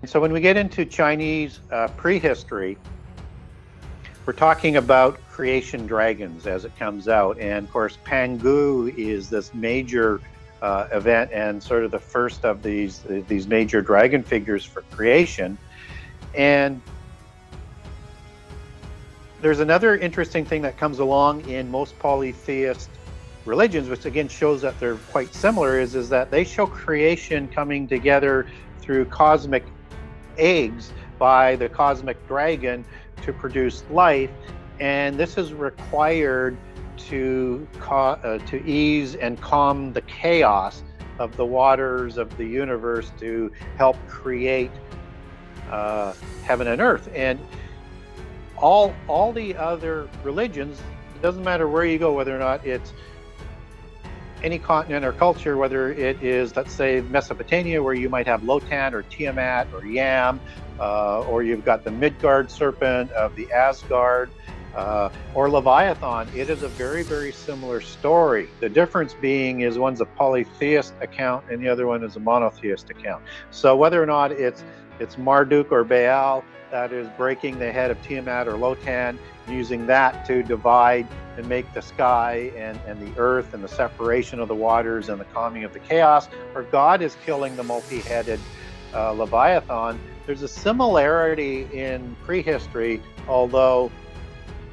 So when we get into Chinese prehistory, we're talking about creation dragons as it comes out. And of course, Pangu is this major event and sort of the first of these major dragon figures for creation. And there's another interesting thing that comes along in most polytheist religions, which again shows that they're quite similar, is that they show creation coming together through cosmic eggs by the cosmic dragon to produce life, and this is required to ease and calm the chaos of the waters of the universe to help create heaven and earth. And all the other religions, it doesn't matter where you go, whether or not it's any continent or culture, whether it is, let's say, Mesopotamia, where you might have Lotan or Tiamat or Yam, or you've got the Midgard serpent of the Asgard, or Leviathan, it is a very, very similar story. The difference being is one's a polytheist account and the other one is a monotheist account. So whether or not it's Marduk or Baal that is breaking the head of Tiamat or Lotan, using that to divide and make the sky and the earth and the separation of the waters and the calming of the chaos, or God is killing the multi-headed Leviathan. There's a similarity in prehistory, although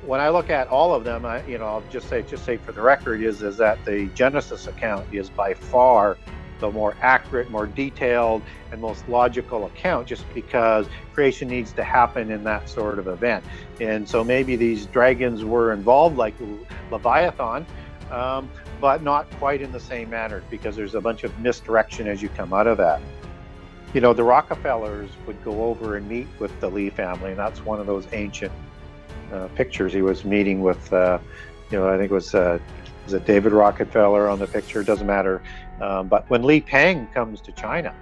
when I look at all of them, I'll just say for the record is that the Genesis account is by far the more accurate, more detailed, and most logical account, just because creation needs to happen in that sort of event. And so maybe these dragons were involved like Leviathan, but not quite in the same manner, because there's a bunch of misdirection as you come out of that. The Rockefellers would go over and meet with the Lee family, and that's one of those ancient pictures. He was meeting with, I think it was it David Rockefeller on the picture? It doesn't matter. But when Li Peng comes to China,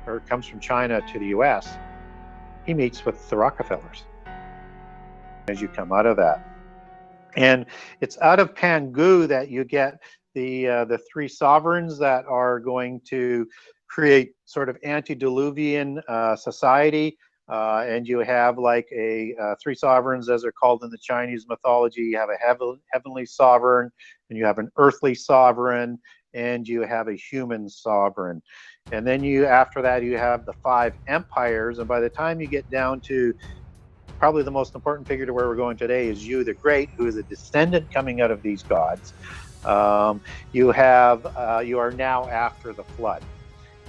or comes from China to the U.S., he meets with the Rockefellers as you come out of that. And it's out of Pangu that you get the three sovereigns that are going to create sort of Ante-deluvian society. And you have like three sovereigns, as they're called in the Chinese mythology. You have a heavenly sovereign, and you have an earthly sovereign, and you have a human sovereign. And then after that, you have the five empires. And by the time you get down to probably the most important figure to where we're going today is Yu the Great, who is a descendant coming out of these gods. You are now after the flood.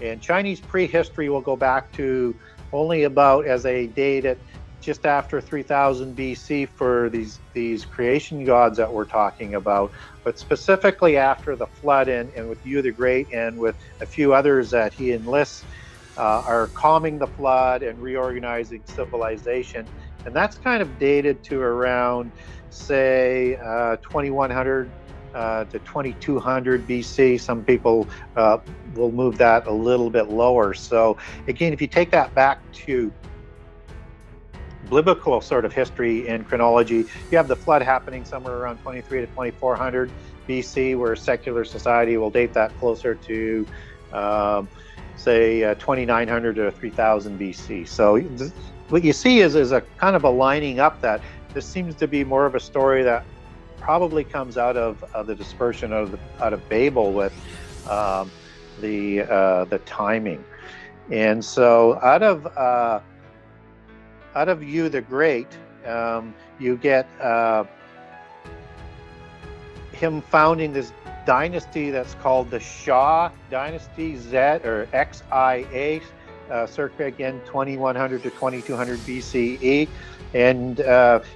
And Chinese prehistory will go back to only about as a date at just after 3000 BC for these creation gods that we're talking about, but specifically after the flood and with Yu the Great and with a few others that he enlists are calming the flood and reorganizing civilization. And that's kind of dated to around, say, 2100 to 2200 BC. Some people will move that a little bit lower. So again, if you take that back to biblical sort of history and chronology, you have the flood happening somewhere around 23 to 2400 BC, where secular society will date that closer to, say, 2900 to 3000 BC. So what you see is a kind of a lining up that this seems to be more of a story that probably comes out of the dispersion out of Babel with the timing. And so out of Yu the Great, you get him founding this dynasty that's called the Xia Dynasty, Z or XIA, circa again 2100 to 2200 BCE. And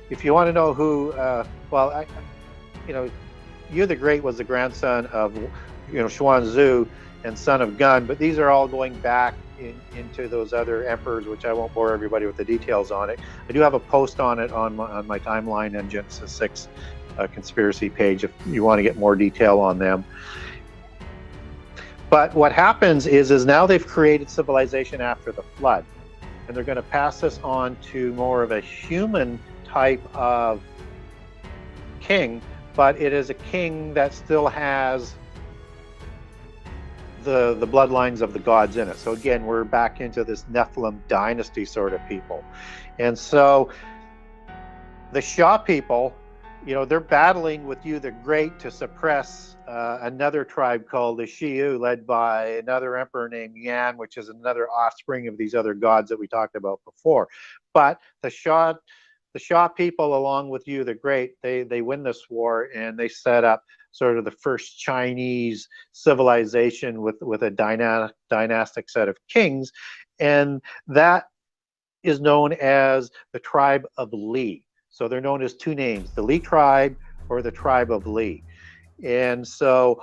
if you want to know who, Yu the Great was the grandson of, Xuanzhu and son of Gun, but these are all going back into those other emperors, which I won't bore everybody with the details on it. I do have a post on it on my timeline and Genesis 6 conspiracy page if you want to get more detail on them. But what happens is now they've created civilization after the flood, and they're going to pass this on to more of a human type of king, but it is a king that still has the bloodlines of the gods in it. So again, we're back into this Nephilim dynasty sort of people. And so the Shah people, you know, they're battling with you the Great to suppress another tribe called the Shiyu, led by another emperor named Yan, which is another offspring of these other gods that we talked about before. But the Shah people, along with you the Great, they win this war, and they set up sort of the first Chinese civilization with a dynastic set of kings, and that is known as the tribe of Li. So they're known as two names, the Li tribe or the tribe of Li. And so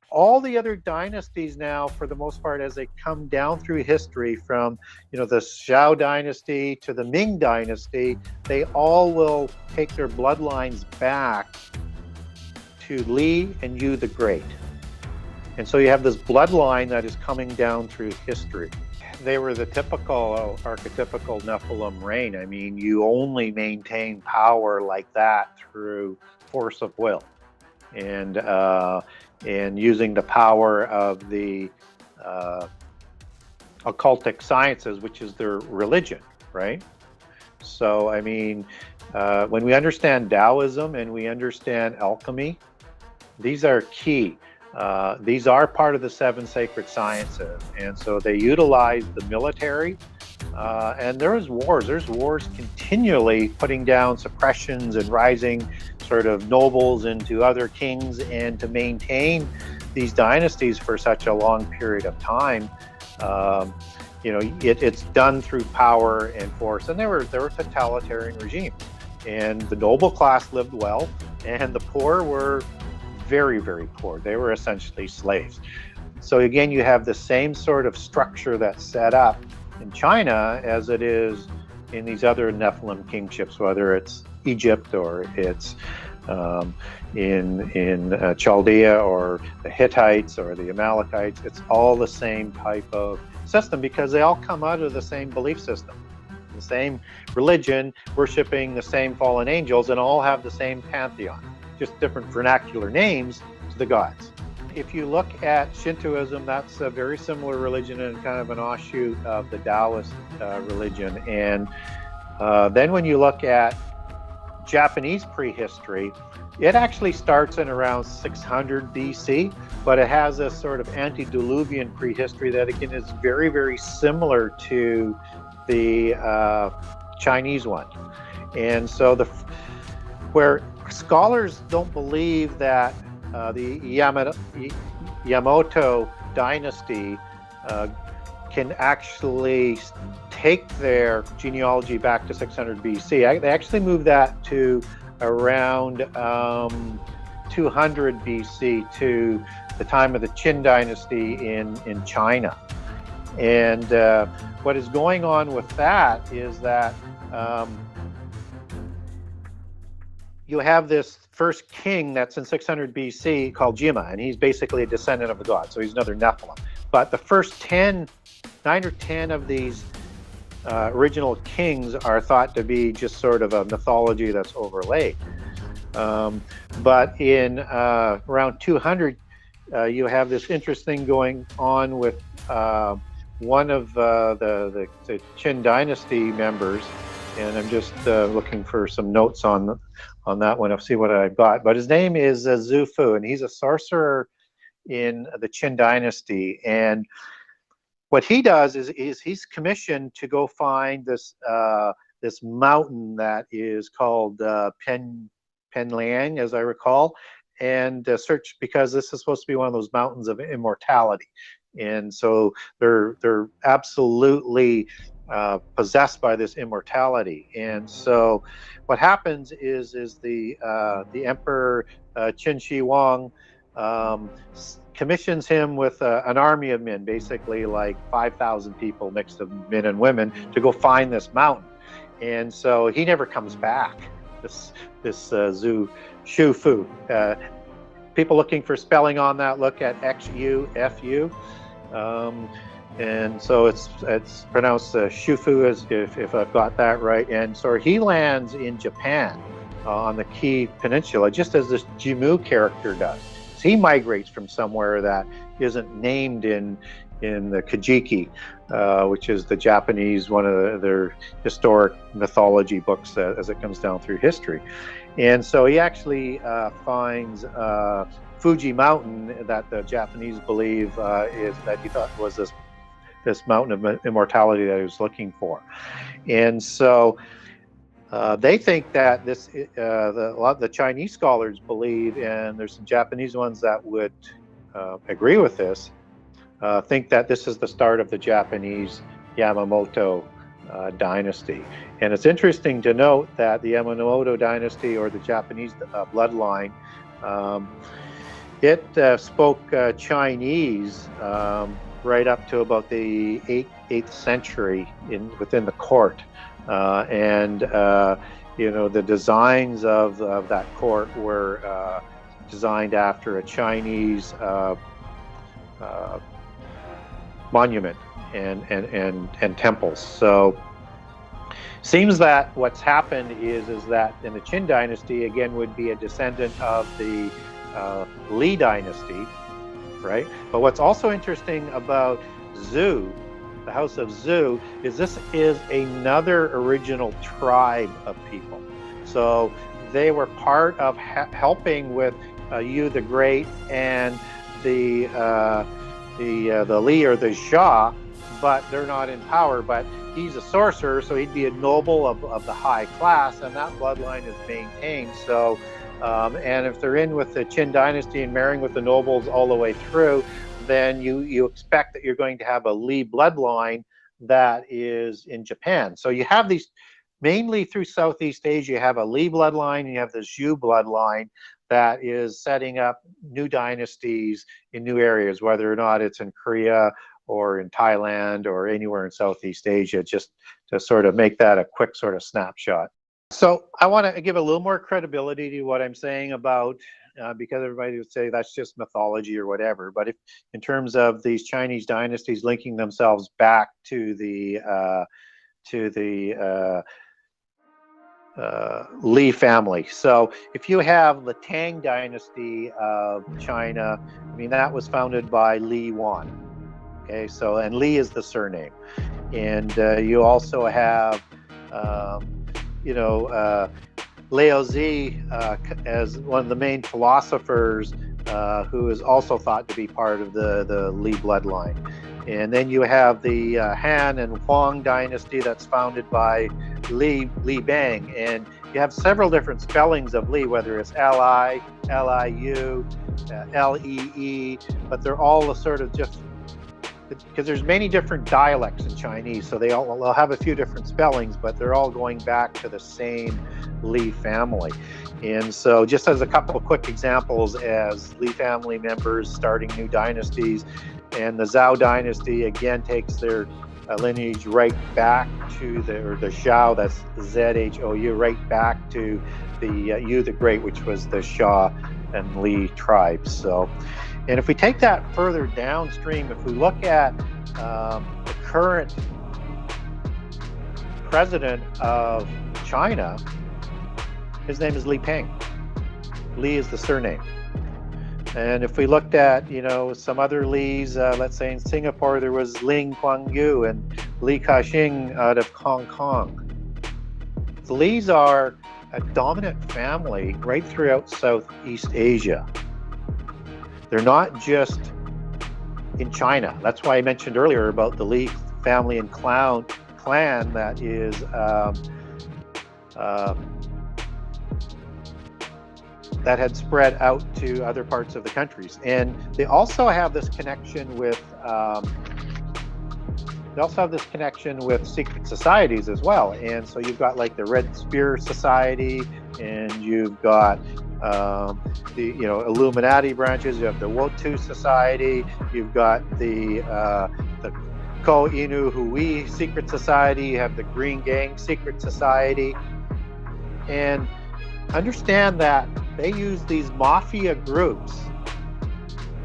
all the other dynasties now, for the most part, as they come down through history, from, you know, the Zhou dynasty to the Ming dynasty, they all will take their bloodlines back to Li and Yu the Great. And so you have this bloodline that is coming down through history. They were the typical, archetypical Nephilim reign. I mean, you only maintain power like that through force of will, and using the power of the occultic sciences, which is their religion, right? So, I mean, when we understand Taoism and we understand alchemy, these are key. These are part of the 7 sacred sciences, and so they utilize the military, and there's wars continually putting down suppressions and rising sort of nobles into other kings, and to maintain these dynasties for such a long period of time, you know, it's done through power and force. And they were totalitarian regimes, and the noble class lived well, and the poor were very, very poor. They were essentially slaves. So again, you have the same sort of structure that's set up in China as it is in these other Nephilim kingships, whether it's Egypt or it's in Chaldea or the Hittites or the Amalekites. It's all the same type of system, because they all come out of the same belief system, the same religion, worshiping the same fallen angels, and all have the same pantheon, just different vernacular names to the gods. If you look at Shintoism, that's a very similar religion and kind of an offshoot of the Taoist religion. And then when you look at Japanese prehistory, it actually starts in around 600 BC, but it has a sort of Ante-deluvian prehistory that again is very, very similar to the Chinese one. And so where scholars don't believe that the Yamato dynasty can actually take their genealogy back to 600 BC. They actually moved that to around 200 BC, to the time of the Qin dynasty in China. And what is going on with that is that you have this first king that's in 600 BC called Jima, and he's basically a descendant of the god, so he's another Nephilim. But the first 9 or 10 of these original kings are thought to be just sort of a mythology that's overlaid. But in around 200, you have this interesting going on with one of the Qin dynasty members, and I'm just looking for some notes on that one. I'll see what I've got. But his name is Zhu Fu, and he's a sorcerer in the Qin dynasty. And what he does is he's commissioned to go find this this mountain that is called Penliang, as I recall, and search, because this is supposed to be one of those mountains of immortality. And so they're absolutely possessed by this immortality. And so what happens is the Emperor Qin Shi Huang commissions him with an army of men, basically like 5,000 people, mixed of men and women, to go find this mountain. And so he never comes back, this Zhu Fu. People looking for spelling on that, look at XUFU. And so it's pronounced Shufu, as if I've got that right. And so he lands in Japan on the Kii Peninsula, just as this Jimu character does. He migrates from somewhere that isn't named in the Kajiki, which is the Japanese, one of their historic mythology books as it comes down through history. And so he actually finds Fuji Mountain that the Japanese believe is that he thought was this mountain of immortality that he was looking for. And so they think that this, a lot of the Chinese scholars believe, and there's some Japanese ones that would agree with this, think that this is the start of the Japanese Yamamoto dynasty. And it's interesting to note that the Yamamoto dynasty, or the Japanese bloodline, it spoke Chinese right up to about the 8th century within the court. You know, the designs of that court were designed after a Chinese monument and temples. So seems that what's happened is that in the Qin dynasty, again, would be a descendant of the Li dynasty, right? But what's also interesting about Zhou, the House of Zhou, is this is another original tribe of people. So they were part of helping with Yu the Great and the Li, or the Xia, but they're not in power. But he's a sorcerer, so he'd be a noble of the high class, and that bloodline is maintained. So, and if they're in with the Qin dynasty and marrying with the nobles all the way through, then you expect that you're going to have a Li bloodline that is in Japan. So you have these, mainly through Southeast Asia, you have a Li bloodline, and you have the Zhou bloodline that is setting up new dynasties in new areas, whether or not it's in Korea or in Thailand or anywhere in Southeast Asia, just to sort of make that a quick sort of snapshot. So I want to give a little more credibility to what I'm saying about, because everybody would say that's just mythology or whatever. But if, in terms of these Chinese dynasties linking themselves back to the Li family. So if you have the Tang dynasty of China, I mean, that was founded by Li Yuan. Okay, so, and Li is the surname. And you also have, you know, Laozi as one of the main philosophers, who is also thought to be part of the Li bloodline. And then you have the Han and Huang dynasty that's founded by Li Bang. And you have several different spellings of Li, whether it's Li, Liu, Lee, but they're all sort of just, because there's many different dialects in Chinese, so they'll have a few different spellings, but they're all going back to the same Li family. And so, just as a couple of quick examples, as Li family members starting new dynasties, and the Zhou dynasty again takes their lineage right back to the Zhou, that's Zhou, right back to the Yu the Great, which was the Xia and Li tribes. So, and if we take that further downstream, if we look at the current president of China, his name is Li Peng. Li is the surname. And if we looked at, you know, some other Lis, let's say in Singapore, there was Ling Kuan-yu and Li Ka-shing out of Hong Kong. The Lis are a dominant family right throughout Southeast Asia. They're not just in China. That's why I mentioned earlier about the Li family and clan that is that had spread out to other parts of the countries. And they also have this connection with secret societies as well. And so you've got like the Red Spear Society, and you've got the Illuminati branches. You have the Wotu Society. You've got the Ko Inu Hui Secret Society. You have the Green Gang Secret Society. And understand that they use these mafia groups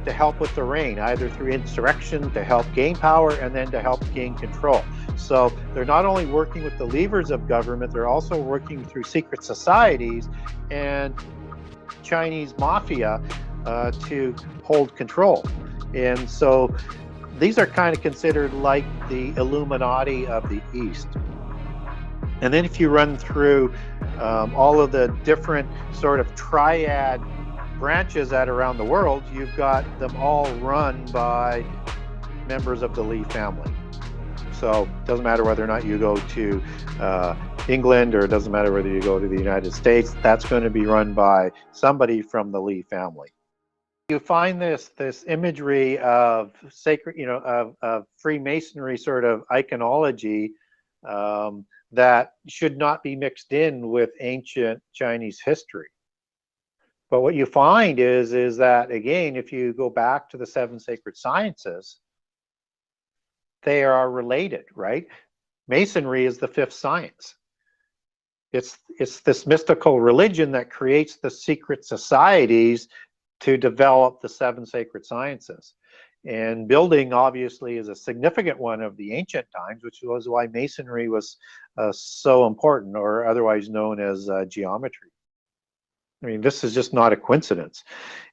to help with the reign, either through insurrection to help gain power and then to help gain control. So they're not only working with the levers of government, they're also working through secret societies and Chinese mafia. to hold control. And so these are kind of considered like the Illuminati of the East. And then if you run through all of the different sort of triad branches that are around the world, you've got them all run by members of the Lee family. So it doesn't matter whether or not you go to England, or it doesn't matter whether you go to the United States, that's going to be run by somebody from the Lee family. You find this imagery of sacred, of Freemasonry sort of iconology that should not be mixed in with ancient Chinese history. But what you find is that, again, if you go back to the 7 sacred sciences, they are related, right? Masonry is the 5th science. It's this mystical religion that creates the secret societies to develop the 7 sacred sciences. And building obviously is a significant one of the ancient times, which was why Masonry was so important, or otherwise known as geometry. I mean, this is just not a coincidence.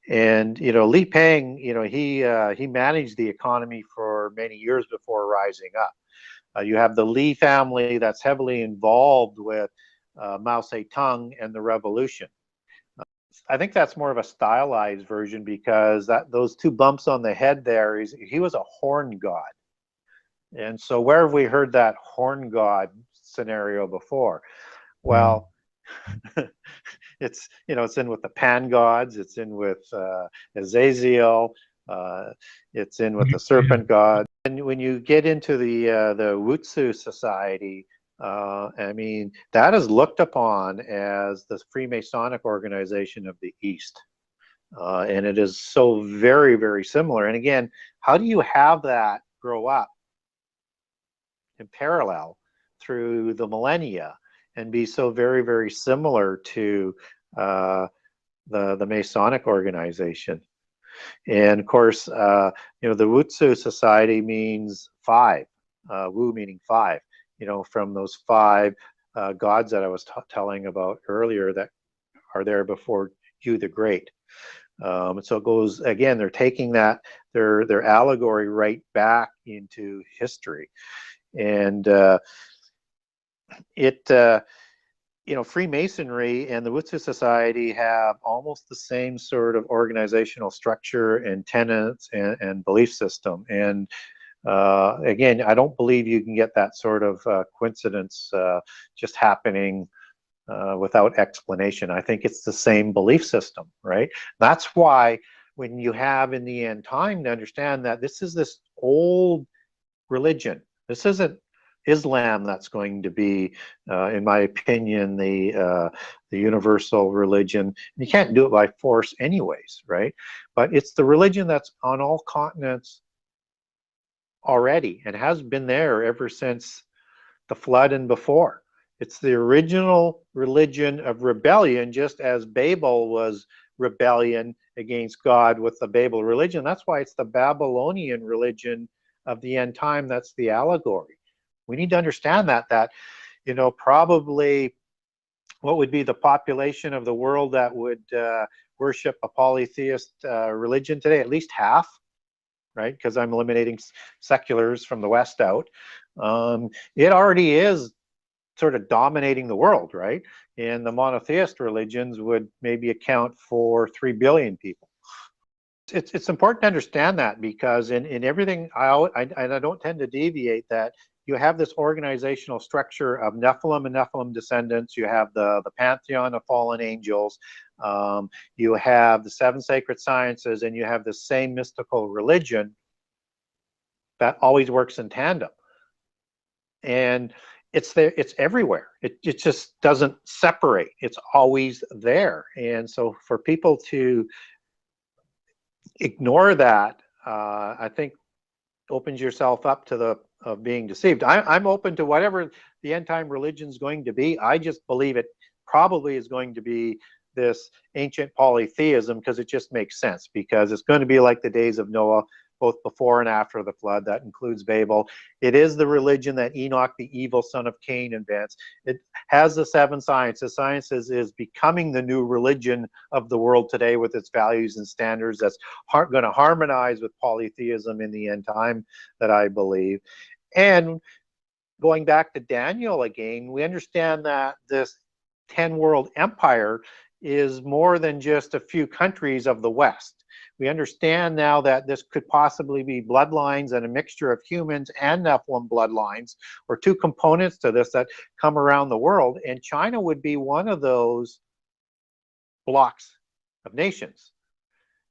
And Li Peng, he managed the economy for many years before rising up. You have the Li family that's heavily involved with Mao Zedong and the revolution. I think that's more of a stylized version, because those 2 bumps on the head there, he was a horn god. And so where have we heard that horn god scenario before? Well, it's in with the pan gods, it's in with Azazel, it's in with the serpent god. And when you get into the Wutsu society, I mean, that is looked upon as the Freemasonic organization of the East. And it is so very, very similar. And again, how do you have that grow up in parallel through the millennia and be so very, very similar to the Masonic organization? And of course, the Wutsu society means 5, Wu meaning 5. From those 5 gods that I was telling about earlier that are there before Yu the Great. So it goes, again, they're taking their allegory right back into history. And Freemasonry and the Wutsu Society have almost the same sort of organizational structure and tenets and belief system. And again, I don't believe you can get that sort of coincidence just happening without explanation. I think it's the same belief system, right? That's why when you have in the end time to understand that this is this old religion, this isn't Islam that's going to be, in my opinion, the universal religion. You can't do it by force anyways, right? But it's the religion that's on all continents already and has been there ever since the flood and before. It's the original religion of rebellion, just as Babel was rebellion against God with the Babel religion. That's why it's the Babylonian religion of the end time. That's the allegory. We need to understand that probably what would be the population of the world that would worship a polytheist religion today? At least half, right? Because I'm eliminating seculars from the West out. It already is sort of dominating the world, right? And the monotheist religions would maybe account for 3 billion people. It's important to understand that, because in everything, I don't tend to deviate, that you have this organizational structure of Nephilim and Nephilim descendants. You have the pantheon of fallen angels. You have the 7 sacred sciences, and you have the same mystical religion that always works in tandem. And it's there, it's everywhere. It just doesn't separate. It's always there. And so for people to ignore that, I think opens yourself up to of being deceived. I'm open to whatever the end time religion is going to be. I just believe it probably is going to be this ancient polytheism, because it just makes sense, because it's going to be like the days of Noah. both before and after the flood. That includes Babel. It is the religion that Enoch, the evil son of Cain, invents. It has the 7 sciences. Sciences is becoming the new religion of the world today with its values and standards that's going to harmonize with polytheism in the end time, that I believe. And going back to Daniel again, we understand that this 10 world empire is more than just a few countries of the West. We understand now that this could possibly be bloodlines and a mixture of humans and Nephilim bloodlines, or 2 components to this that come around the world. And China would be one of those blocks of nations.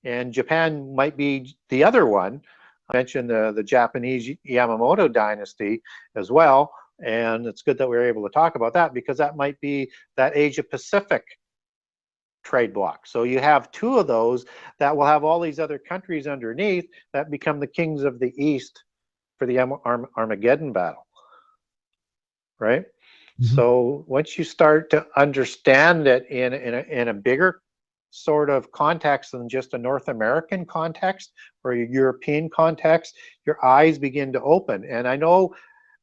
And Japan might be the other one. I mentioned the Japanese Yamamoto dynasty as well. And it's good that we were able to talk about that, because that might be that Asia Pacific trade block. So you have 2 of those that will have all these other countries underneath that become the kings of the East for the Armageddon battle, right? Mm-hmm. So once you start to understand it in a bigger sort of context than just a North American context or a European context, your eyes begin to open. And I know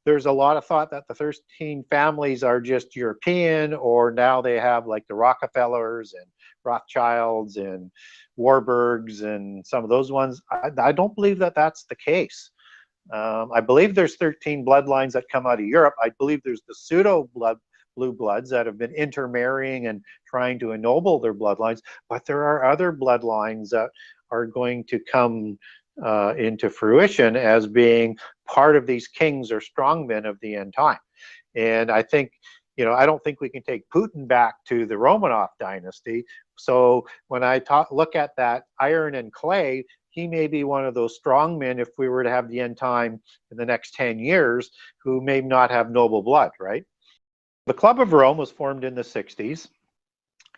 there's a lot of thought that the 13 families are just European, or now they have like the Rockefellers and Rothschilds and Warburgs and some of those ones. I don't believe that that's the case. I believe there's 13 bloodlines that come out of Europe. I believe there's the pseudo blue bloods that have been intermarrying and trying to ennoble their bloodlines, but there are other bloodlines that are going to come into fruition as being part of these kings or strongmen of the end time. And I think, I don't think we can take Putin back to the Romanov dynasty. So when I look at that iron and clay, he may be one of those strongmen, if we were to have the end time in the next 10 years, who may not have noble blood, right? The Club of Rome was formed in the 60s,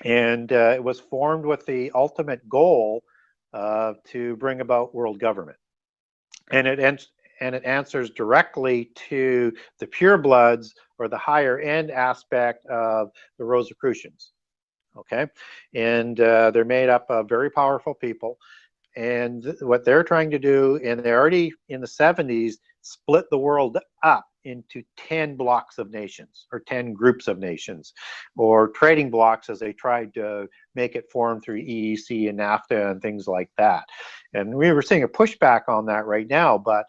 and it was formed with the ultimate goal to bring about world government. And it answers directly to the purebloods, or the higher end aspect of the Rosicrucians. Okay, and they're made up of very powerful people. And what they're trying to do, and they already in the 70s split the world up into 10 blocks of nations, or 10 groups of nations, or trading blocks, as they tried to make it form through EEC and NAFTA and things like that. And we were seeing a pushback on that right now, but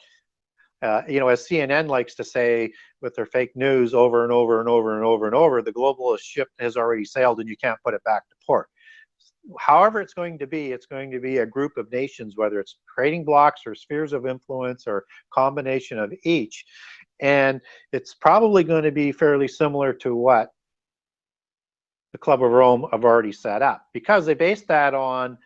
as CNN likes to say with their fake news over and over and over and over and over, the globalist ship has already sailed and you can't put it back to port. However it's going to be a group of nations, whether it's trading blocks or spheres of influence or combination of each. And it's probably going to be fairly similar to what the Club of Rome have already set up, because they based that on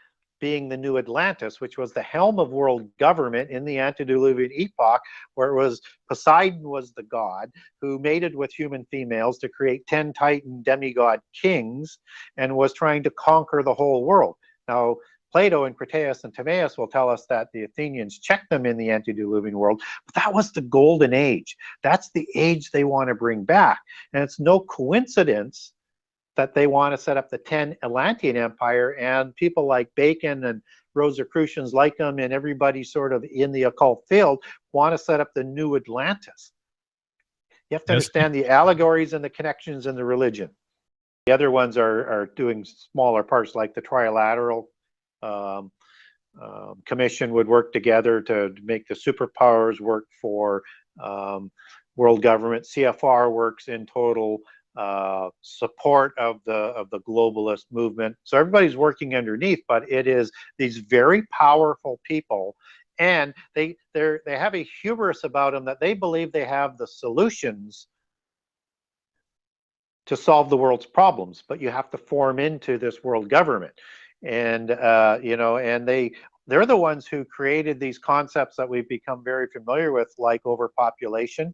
being the new Atlantis, which was the helm of world government in the Ante-deluvian epoch, where it was Poseidon was the god who mated with human females to create 10 Titan demigod kings, and was trying to conquer the whole world. Now, Plato and Critias and Timaeus will tell us that the Athenians checked them in the Ante-deluvian world, but that was the golden age. That's the age they want to bring back. And it's no coincidence that they want to set up the 10 Atlantean Empire, and people like Bacon and Rosicrucians like them, and everybody sort of in the occult field, want to set up the new Atlantis. You have to understand the allegories and the connections in the religion. The other ones are doing smaller parts, like the Trilateral Commission would work together to make the superpowers work for world government. CFR works in total support of the globalist movement. So everybody's working underneath, but it is these very powerful people, and they have a hubris about them that they believe they have the solutions to solve the world's problems, but you have to form into this world government. And and they're the ones who created these concepts that we've become very familiar with, like overpopulation,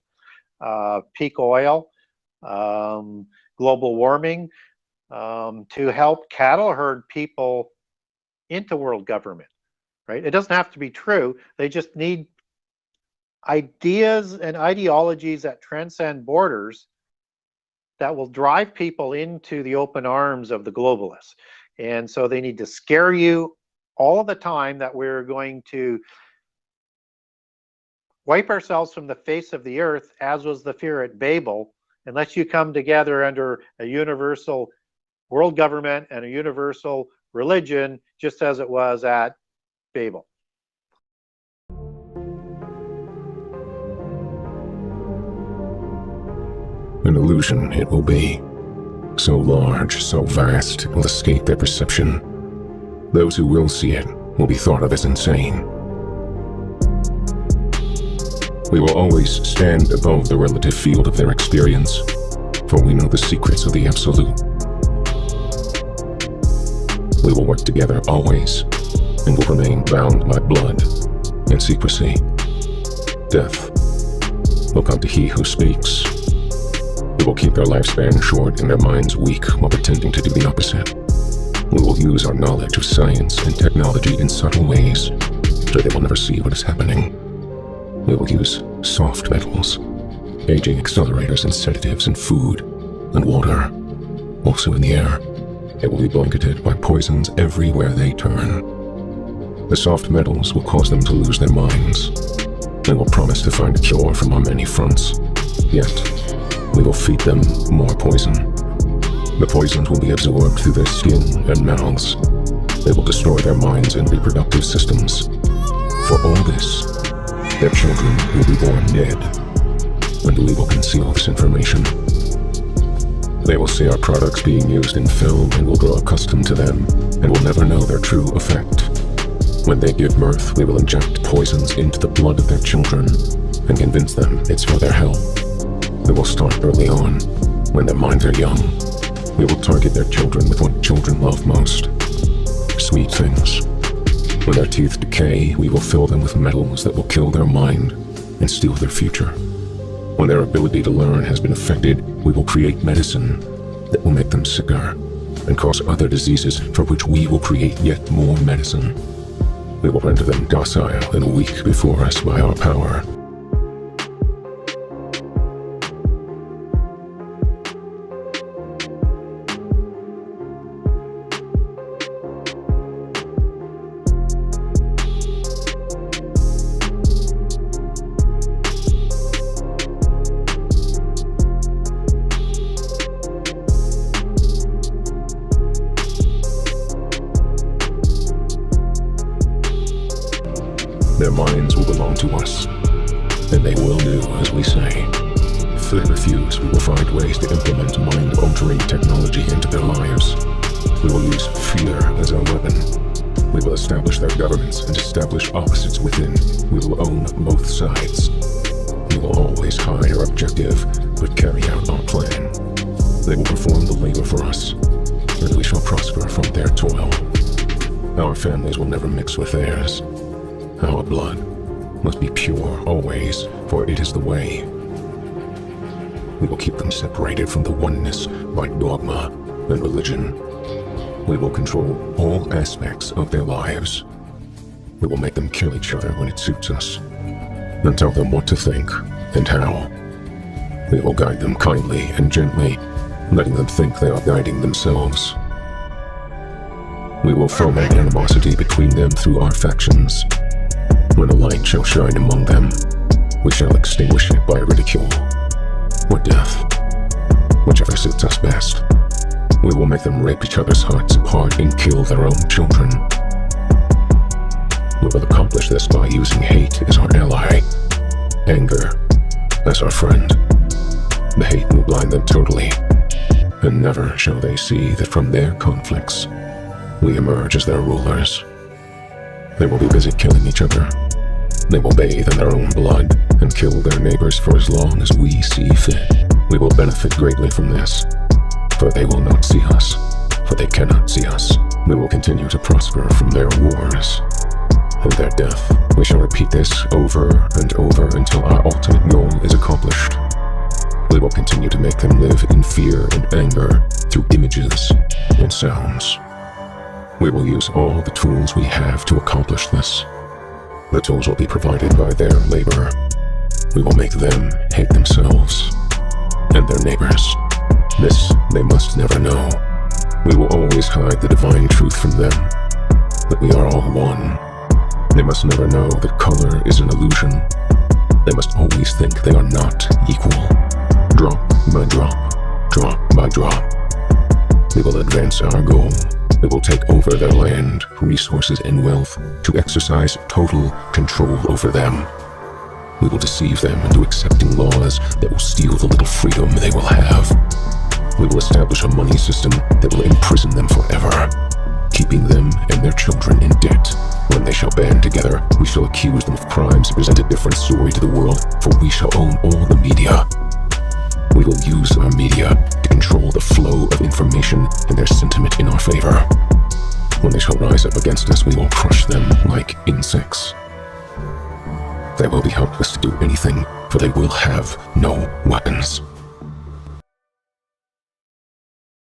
peak oil, global warming, to help cattle herd people into world government, right? It doesn't have to be true. They just need ideas and ideologies that transcend borders that will drive people into the open arms of the globalists. And so they need to scare you all of the time that we're going to wipe ourselves from the face of the earth, as was the fear at Babel, unless you come together under a universal world government and a universal religion, just as it was at Babel. An illusion it will be. So large, so vast, it will escape their perception. Those who will see it will be thought of as insane. We will always stand above the relative field of their experience, for we know the secrets of the Absolute. We will work together always, and will remain bound by blood and secrecy. Death will come to he who speaks. We will keep their lifespan short and their minds weak while pretending to do the opposite. We will use our knowledge of science and technology in subtle ways, so they will never see what is happening. We will use soft metals, aging accelerators and sedatives in food and water, also in the air. They will be blanketed by poisons everywhere they turn. The soft metals will cause them to lose their minds. They will promise to find a cure from on many fronts, yet we will feed them more poison. The poisons will be absorbed through their skin and mouths. They will destroy their minds and reproductive systems. For all this, their children will be born dead, and we will conceal this information. They will see our products being used in film and will grow accustomed to them, and will never know their true effect. When they give birth, we will inject poisons into the blood of their children and convince them it's for their health. We will start early on, when their minds are young. We will target their children with what children love most: sweet things. When their teeth decay, we will fill them with metals that will kill their mind and steal their future. When their ability to learn has been affected, we will create medicine that will make them sicker and cause other diseases for which we will create yet more medicine. We will render them docile and weak before us by our power. Their minds will belong to us, and they will do as we say. If they refuse, we will find ways to implement mind-altering technology into their lives. We will use fear as our weapon. We will establish their governments and establish opposites within. We will own both sides. We will always hide our objective, but carry out our plan. They will perform the labor for us, and we shall prosper from their toil. Our families will never mix with theirs. Our blood must be pure always, for it is the way. We will keep them separated from the oneness by dogma and religion. We will control all aspects of their lives. We will make them kill each other when it suits us, and tell them what to think and how. We will guide them kindly and gently, letting them think they are guiding themselves. We will foment animosity between them through our factions. When a light shall shine among them, we shall extinguish it by ridicule or death, whichever suits us best. We will make them rip each other's hearts apart and kill their own children. We will accomplish this by using hate as our ally, anger as our friend. The hate will blind them totally, and never shall they see that from their conflicts, we emerge as their rulers. They will be busy killing each other. They will bathe in their own blood and kill their neighbors for as long as we see fit. We will benefit greatly from this, for they will not see us, for they cannot see us. We will continue to prosper from their wars and their death. We shall repeat this over and over until our ultimate goal is accomplished. We will continue to make them live in fear and anger through images and sounds. We will use all the tools we have to accomplish this. The tools will be provided by their labor. We will make them hate themselves and their neighbors. This they must never know. We will always hide the divine truth from them, that we are all one. They must never know that color is an illusion, They must always think they are not equal. Drop by drop, drop by drop. We will advance our goal. We will take over their land, resources, and wealth to exercise total control over them. We will deceive them into accepting laws that will steal the little freedom they will have. We will establish a money system that will imprison them forever, keeping them and their children in debt. When they shall band together, we shall accuse them of crimes and present a different story to the world, for we shall own all the media. We will use our media to control the flow of information and their sentiment in our favor. When they shall rise up against us, we will crush them like insects. They will be helpless to do anything, for they will have no weapons.